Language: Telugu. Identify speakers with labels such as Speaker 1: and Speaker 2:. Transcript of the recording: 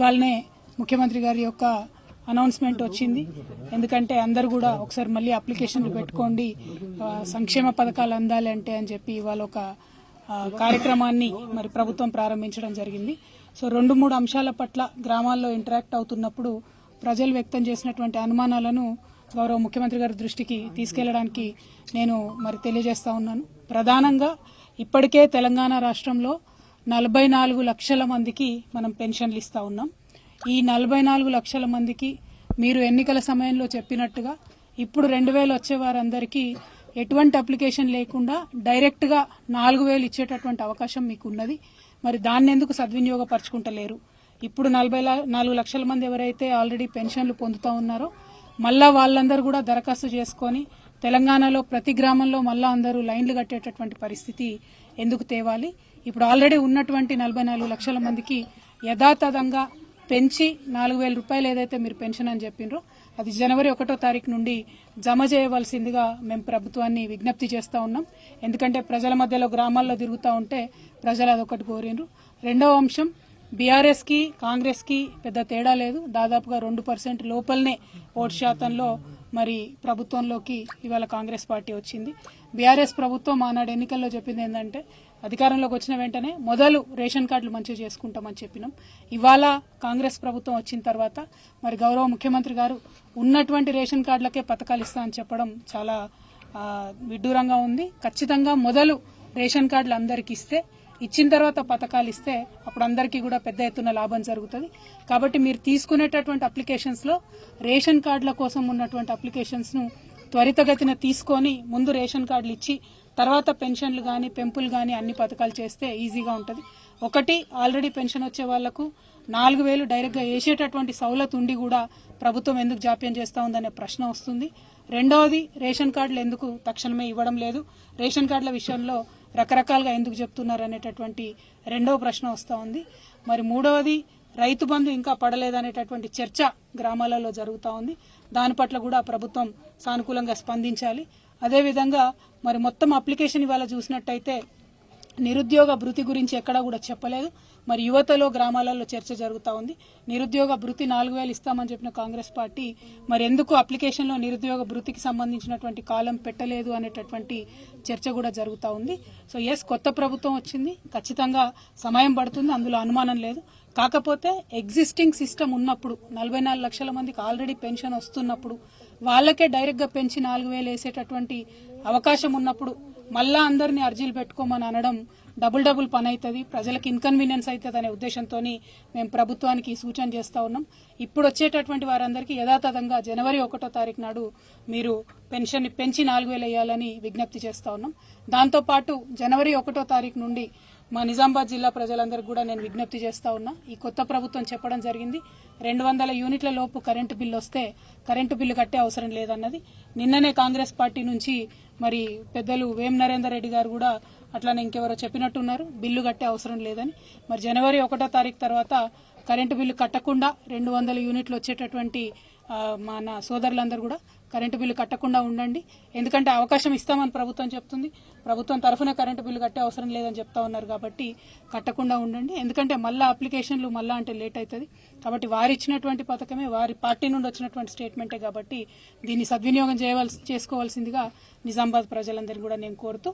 Speaker 1: ఇవాళనే ముఖ్యమంత్రి గారి యొక్క అనౌన్స్మెంట్ వచ్చింది. ఎందుకంటే అందరూ కూడా ఒకసారి మళ్ళీ అప్లికేషన్లు పెట్టుకోండి, సంక్షేమ పథకాలు అందాలి అంటే అని చెప్పి ఇవాళ ఒక కార్యక్రమాన్ని మరి ప్రభుత్వం ప్రారంభించడం జరిగింది. సో 2-3 అంశాల పట్ల గ్రామాల్లో ఇంటరాక్ట్ అవుతున్నప్పుడు ప్రజలు వ్యక్తం చేసినటువంటి అనుమానాలను గౌరవ ముఖ్యమంత్రి గారి దృష్టికి తీసుకెళ్లడానికి నేను మరి తెలియజేస్తా ఉన్నాను. ప్రధానంగా ఇప్పటికే తెలంగాణ రాష్ట్రంలో 44 లక్షల మందికి మనం పెన్షన్లు ఇస్తా ఉన్నాం. ఈ 44 లక్షల మందికి మీరు ఎన్నికల సమయంలో చెప్పినట్టుగా ఇప్పుడు 2000 వచ్చే వారందరికీ ఎటువంటి అప్లికేషన్ లేకుండా డైరెక్ట్ గా 4000 ఇచ్చేటటువంటి అవకాశం మీకు ఉన్నది. మరి దాన్ని ఎందుకు సద్వినియోగపరచుకుంటలేరు? ఇప్పుడు 44 లక్షల మంది ఎవరైతే ఆల్రెడీ పెన్షన్లు పొందుతా ఉన్నారో మళ్ళా వాళ్ళందరూ కూడా దరఖాస్తు చేసుకొని తెలంగాణలో ప్రతి గ్రామంలో మళ్ళా అందరూ లైన్లు కట్టేటటువంటి పరిస్థితి ఎందుకు తేవాలి? ఇప్పుడు ఆల్రెడీ ఉన్నటువంటి 44 లక్షల మందికి యథాతథంగా పెంచి 4000 రూపాయలు ఏదైతే మీరు పెన్షన్ అని చెప్పిండ్రో అది జనవరి 1వ తారీఖు నుండి జమ చేయవలసిందిగా మేము ప్రభుత్వాన్ని విజ్ఞప్తి చేస్తా ఉన్నాం. ఎందుకంటే ప్రజల మధ్యలో గ్రామాల్లో తిరుగుతూ ఉంటే ప్రజలు అదొకటి కోరిండ్రు. రెండవ అంశం, బీఆర్ఎస్ కి కాంగ్రెస్ కి పెద్ద తేడా లేదు. దాదాపుగా 2% లోపలనే ఓటు శాతంలో మరి ప్రభుత్వంలోకి ఇవాళ కాంగ్రెస్ పార్టీ వచ్చింది. బీఆర్ఎస్ ప్రభుత్వం ఆనాడు ఎన్నికల్లో చెప్పింది ఏంటంటే అధికారంలోకి వచ్చిన వెంటనే మొదలు రేషన్ కార్డులు మంచిగా చేసుకుంటామని చెప్పినాం. ఇవాళ కాంగ్రెస్ ప్రభుత్వం వచ్చిన తర్వాత మరి గౌరవ ముఖ్యమంత్రి గారు ఉన్నటువంటి రేషన్ కార్డులకే పథకాలు ఇస్తా అని చెప్పడం చాలా విడ్డూరంగా ఉంది. ఖచ్చితంగా మొదలు రేషన్ కార్డులు అందరికి ఇస్తే, ఇచ్చిన తర్వాత పథకాలు ఇస్తే అప్పుడు అందరికీ కూడా పెద్ద ఎత్తున లాభం జరుగుతుంది. కాబట్టి మీరు తీసుకునేటటువంటి అప్లికేషన్స్ లో రేషన్ కార్డుల కోసం ఉన్నటువంటి అప్లికేషన్స్ ను త్వరితగతిన తీసుకొని ముందు రేషన్ కార్డులు ఇచ్చి తర్వాత పెన్షన్లు గాని పెంపులు గాని అన్ని పథకాలు చేస్తే ఈజీగా ఉంటుంది. ఒకటి, ఆల్రెడీ పెన్షన్ వచ్చే వాళ్లకు 4000 డైరెక్ట్ గా వేసేటటువంటి సౌలత్ ఉండి కూడా ప్రభుత్వం ఎందుకు జాప్యం చేస్తా ఉందనే ప్రశ్న వస్తుంది. రెండవది, రేషన్ కార్డులు ఎందుకు తక్షణమే ఇవ్వడం లేదు, రేషన్ కార్డుల విషయంలో రకరకాలుగా ఎందుకు చెప్తున్నారు అనేటటువంటి రెండవ ప్రశ్న వస్తా ఉంది. మరి మూడవది, రైతు బంధు ఇంకా పడలేదనేటటువంటి చర్చ గ్రామాలలో జరుగుతూ ఉంది. దాని పట్ల కూడా ప్రభుత్వం సానుకూలంగా స్పందించాలి. అదేవిధంగా మరి మొత్తం అప్లికేషన్ ఇవాళ చూసినట్టయితే నిరుద్యోగ భృతి గురించి ఎక్కడా కూడా చెప్పలేదు. మరి యువతలో గ్రామాలలో చర్చ జరుగుతూ ఉంది. నిరుద్యోగ భృతి 4000 ఇస్తామని చెప్పిన కాంగ్రెస్ పార్టీ మరి ఎందుకు అప్లికేషన్లో నిరుద్యోగ భృతికి సంబంధించినటువంటి కాలం పెట్టలేదు అనేటటువంటి చర్చ కూడా జరుగుతూ ఉంది. సో కొత్త ప్రభుత్వం వచ్చింది, ఖచ్చితంగా సమయం పడుతుంది, అందులో అనుమానం లేదు. కాకపోతే ఎగ్జిస్టింగ్ సిస్టమ్ ఉన్నప్పుడు 44 లక్షల మందికి ఆల్రెడీ పెన్షన్ వస్తున్నప్పుడు వాళ్ళకే డైరెక్ట్ గా పెంచి 4000 వేసేటటువంటి అవకాశం ఉన్నప్పుడు మళ్ళా అందరినీ అర్జీలు పెట్టుకోమని అనడం డబుల్ పని అవుతుంది, ప్రజలకు ఇన్కన్వీనియన్స్ అవుతుంది అనే ఉద్దేశంతో మేము ప్రభుత్వానికి సూచన చేస్తా ఉన్నాం. ఇప్పుడు వచ్చేటటువంటి వారందరికీ యథాతథంగా జనవరి 1వ తారీఖు నాడు మీరు పెన్షన్ పెంచి 4000 వేయాలని విజ్ఞప్తి చేస్తా ఉన్నాం. దాంతోపాటు జనవరి 1వ తారీఖు నుండి మా నిజామాబాద్ జిల్లా ప్రజలందరికీ కూడా నేను విజ్ఞప్తి చేస్తా ఉన్నా. ఈ కొత్త ప్రభుత్వం చెప్పడం జరిగింది 200 యూనిట్ల లోపు కరెంటు బిల్లు వస్తే కరెంటు బిల్లు కట్టే అవసరం లేదన్నది. నిన్ననే కాంగ్రెస్ పార్టీ నుంచి మరి పెద్దలు వేం నరేందర్ రెడ్డి గారు కూడా అట్లానే ఇంకెవరో చెప్పినట్టున్నారు, బిల్లు కట్టే అవసరం లేదని. మరి జనవరి 1వ తారీఖు తర్వాత కరెంటు బిల్లు కట్టకుండా 200 యూనిట్లు వచ్చేటటువంటి మన సోదరులందరూ కూడా కరెంటు బిల్లు కట్టకుండా ఉండండి. ఎందుకంటే అవకాశం ఇస్తామని ప్రభుత్వం చెప్తుంది, ప్రభుత్వం తరఫున కరెంటు బిల్లు కట్టే అవసరం లేదని చెప్తా ఉన్నారు. కాబట్టి కట్టకుండా ఉండండి. ఎందుకంటే మళ్ళా అప్లికేషన్లు మళ్ళా అంటే లేట్ అవుతుంది. కాబట్టి వారు ఇచ్చినటువంటి పథకమే, వారి పార్టీ నుండి వచ్చినటువంటి స్టేట్మెంటే. కాబట్టి దీన్ని సద్వినియోగం చేసుకోవాల్సిందిగా నిజామాబాద్ ప్రజలందరినీ కూడా నేను కోరుతూ